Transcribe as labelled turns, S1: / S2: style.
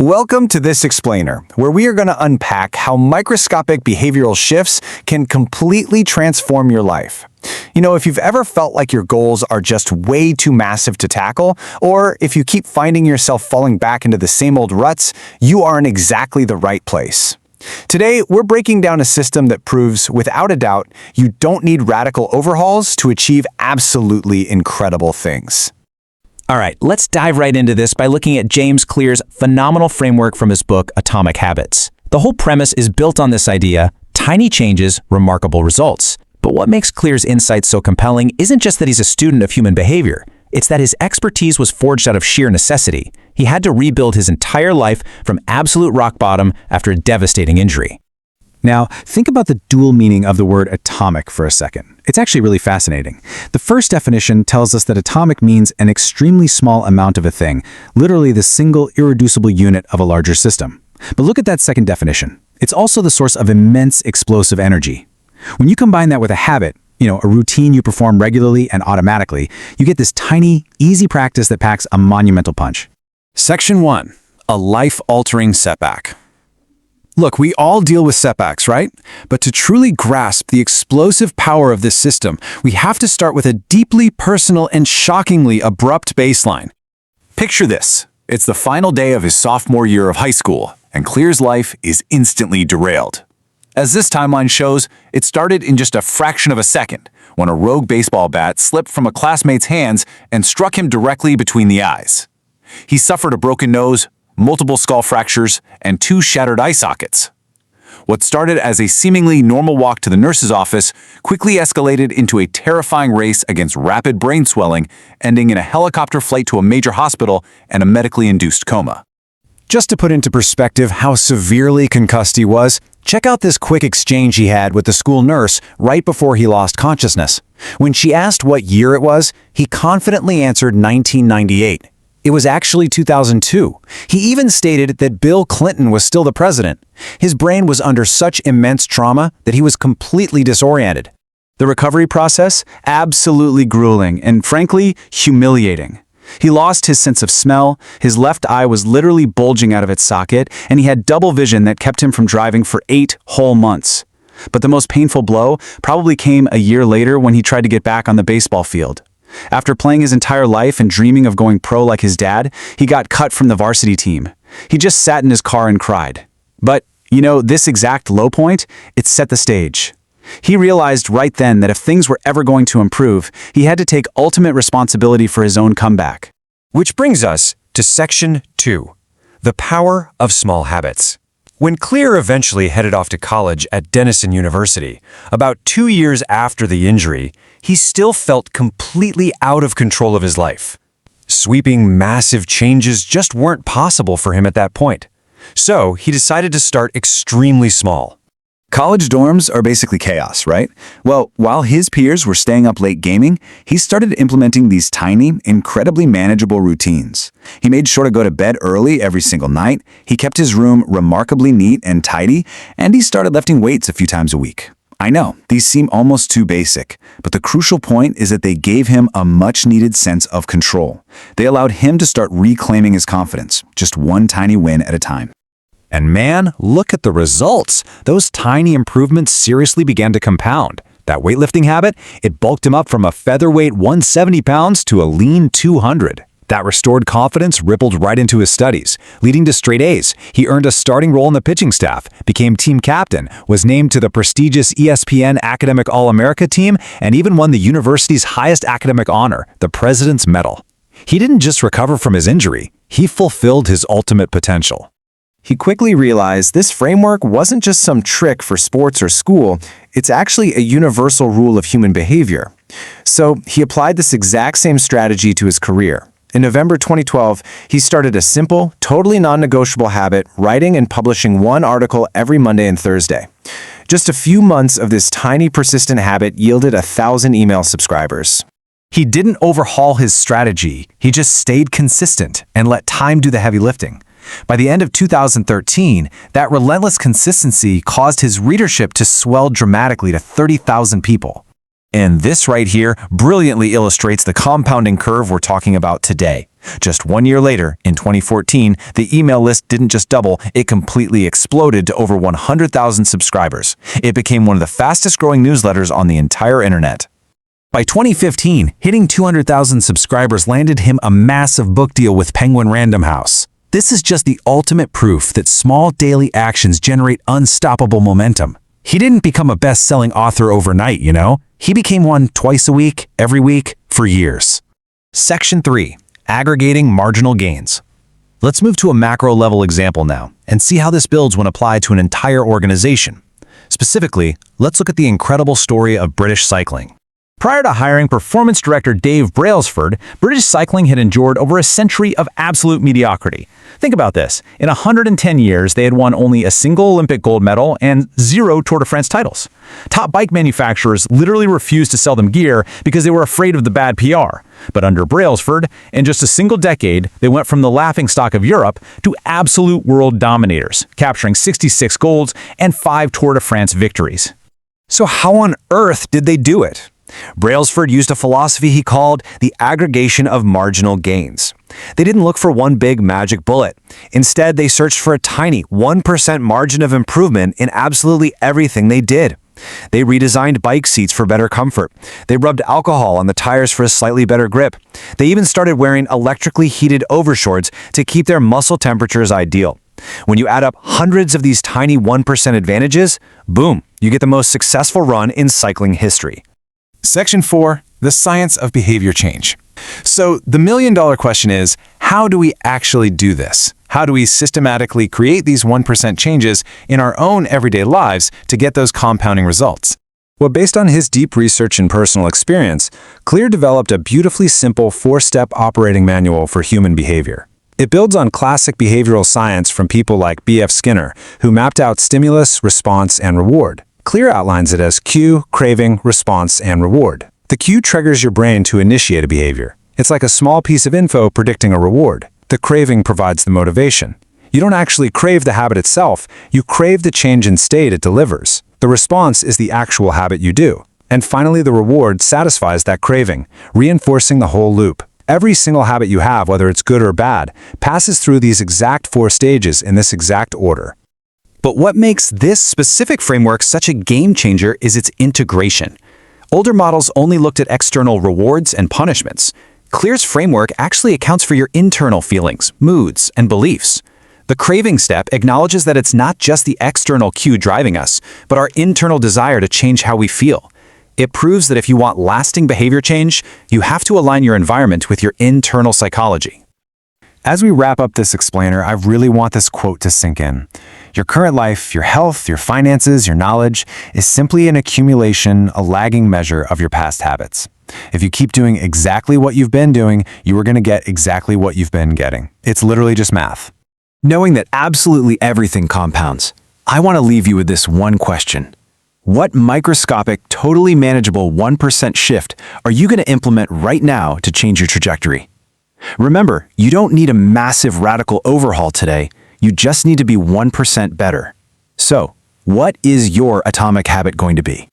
S1: Welcome to This Explainer, where we are going to unpack how microscopic behavioral shifts can completely transform your life. You know, if you've ever felt like your goals are just way too massive to tackle, or if you keep finding yourself falling back into the same old ruts, you are in exactly the right place. Today, we're breaking down a system that proves, without a doubt, you don't need radical overhauls to achieve absolutely incredible things.
S2: All right, let's dive right into this by looking at James Clear's phenomenal framework from his book, Atomic Habits. The whole premise is built on this idea: tiny changes, remarkable results. But what makes Clear's insights so compelling isn't just that he's a student of human behavior. It's that his expertise was forged out of sheer necessity. He had to rebuild his entire life from absolute rock bottom after a devastating injury.
S3: Now, think about the dual meaning of the word atomic for a second. It's actually really fascinating. The first definition tells us that atomic means an extremely small amount of a thing, literally the single irreducible unit of a larger system. But look at that second definition. It's also the source of immense explosive energy. When you combine that with a habit, a routine you perform regularly and automatically, you get this tiny, easy practice that packs a monumental punch.
S1: Section 1. A life-altering setback. Look, we all deal with setbacks, right? But to truly grasp the explosive power of this system, we have to start with a deeply personal and shockingly abrupt baseline. Picture this. It's the final day of his sophomore year of high school, and Clear's life is instantly derailed. As this timeline shows, it started in just a fraction of a second, when a rogue baseball bat slipped from a classmate's hands and struck him directly between the eyes. He suffered a broken nose, multiple skull fractures, and 2 shattered eye sockets. What started as a seemingly normal walk to the nurse's office quickly escalated into a terrifying race against rapid brain swelling, ending in a helicopter flight to a major hospital and a medically induced coma. Just to put into perspective how severely concussed he was, check out this quick exchange he had with the school nurse right before he lost consciousness. When she asked what year it was, he confidently answered 1998. It was actually 2002. He even stated that Bill Clinton was still the president. His brain was under such immense trauma that he was completely disoriented. The recovery process? Absolutely grueling and, frankly, humiliating. He lost his sense of smell, his left eye was literally bulging out of its socket, and he had double vision that kept him from driving for 8 whole months. But the most painful blow probably came a year later when he tried to get back on the baseball field. After playing his entire life and dreaming of going pro like his dad, he got cut from the varsity team. He just sat in his car and cried. But, this exact low point, it set the stage. He realized right then that if things were ever going to improve, he had to take ultimate responsibility for his own comeback.
S4: Which brings us to Section 2, the power of small habits. When Clear eventually headed off to college at Denison University, about 2 years after the injury, he still felt completely out of control of his life. Sweeping massive changes just weren't possible for him at that point. So he decided to start extremely small.
S1: College dorms are basically chaos, right? Well, while his peers were staying up late gaming, he started implementing these tiny, incredibly manageable routines. He made sure to go to bed early every single night, he kept his room remarkably neat and tidy, and he started lifting weights a few times a week. I know, these seem almost too basic, but the crucial point is that they gave him a much-needed sense of control. They allowed him to start reclaiming his confidence, just one tiny win at a time.
S4: And man, look at the results. Those tiny improvements seriously began to compound. That weightlifting habit, it bulked him up from a featherweight 170 pounds to a lean 200. That restored confidence rippled right into his studies, leading to straight A's. He earned a starting role in the pitching staff, became team captain, was named to the prestigious ESPN Academic All-America team, and even won the university's highest academic honor, the President's Medal. He didn't just recover from his injury, he fulfilled his ultimate potential.
S1: He quickly realized this framework wasn't just some trick for sports or school, it's actually a universal rule of human behavior. So he applied this exact same strategy to his career. In November 2012, he started a simple, totally non-negotiable habit, writing and publishing one article every Monday and Thursday. Just a few months of this tiny, persistent habit yielded 1,000 email subscribers.
S2: He didn't overhaul his strategy, he just stayed consistent and let time do the heavy lifting. By the end of 2013, that relentless consistency caused his readership to swell dramatically to 30,000 people. And this right here brilliantly illustrates the compounding curve we're talking about today. Just 1 year later, in 2014, the email list didn't just double, it completely exploded to over 100,000 subscribers. It became one of the fastest growing newsletters on the entire internet. By 2015, hitting 200,000 subscribers landed him a massive book deal with Penguin Random House. This is just the ultimate proof that small daily actions generate unstoppable momentum. He didn't become a best-selling author overnight, you know? He became one twice a week, every week, for years. Section 3. Aggregating marginal gains. Let's move to a macro-level example now and see how this builds when applied to an entire organization. Specifically, let's look at the incredible story of British Cycling. Prior to hiring performance director Dave Brailsford, British Cycling had endured over a century of absolute mediocrity. Think about this. In 110 years, they had won only a single Olympic gold medal and 0 Tour de France titles. Top bike manufacturers literally refused to sell them gear because they were afraid of the bad PR. But under Brailsford, in just a single decade, they went from the laughingstock of Europe to absolute world dominators, capturing 66 golds and 5 Tour de France victories.
S4: So how on earth did they do it? Brailsford used a philosophy he called the aggregation of marginal gains. They didn't look for one big magic bullet. Instead, they searched for a tiny 1% margin of improvement in absolutely everything they did. They redesigned bike seats for better comfort. They rubbed alcohol on the tires for a slightly better grip. They even started wearing electrically heated overshorts to keep their muscle temperatures ideal. When you add up hundreds of these tiny 1% advantages, boom, you get the most successful run in cycling history.
S1: Section 4. The science of behavior change. So the million-dollar question is, how do we actually do this? How do we systematically create these 1% changes in our own everyday lives to get those compounding results? Well, based on his deep research and personal experience, Clear developed a beautifully simple 4-step operating manual for human behavior. It builds on classic behavioral science from people like B.F. Skinner, who mapped out stimulus, response, and reward. Clear outlines it as cue, craving, response, and reward. The cue triggers your brain to initiate a behavior. It's like a small piece of info predicting a reward. The craving provides the motivation. You don't actually crave the habit itself, you crave the change in state it delivers. The response is the actual habit you do. And finally, the reward satisfies that craving, reinforcing the whole loop. Every single habit you have, whether it's good or bad, passes through these exact 4 stages in this exact order.
S2: But what makes this specific framework such a game changer is its integration. Older models only looked at external rewards and punishments. Clear's framework actually accounts for your internal feelings, moods, and beliefs. The craving step acknowledges that it's not just the external cue driving us, but our internal desire to change how we feel. It proves that if you want lasting behavior change, you have to align your environment with your internal psychology.
S1: As we wrap up this explainer, I really want this quote to sink in. Your current life, your health, your finances, your knowledge is simply an accumulation, a lagging measure of your past habits. If you keep doing exactly what you've been doing, you are going to get exactly what you've been getting. It's literally just math.
S3: Knowing that absolutely everything compounds, I want to leave you with this one question. What microscopic, totally manageable 1% shift are you going to implement right now to change your trajectory? Remember, you don't need a massive radical overhaul today. You just need to be 1% better. So, what is your atomic habit going to be?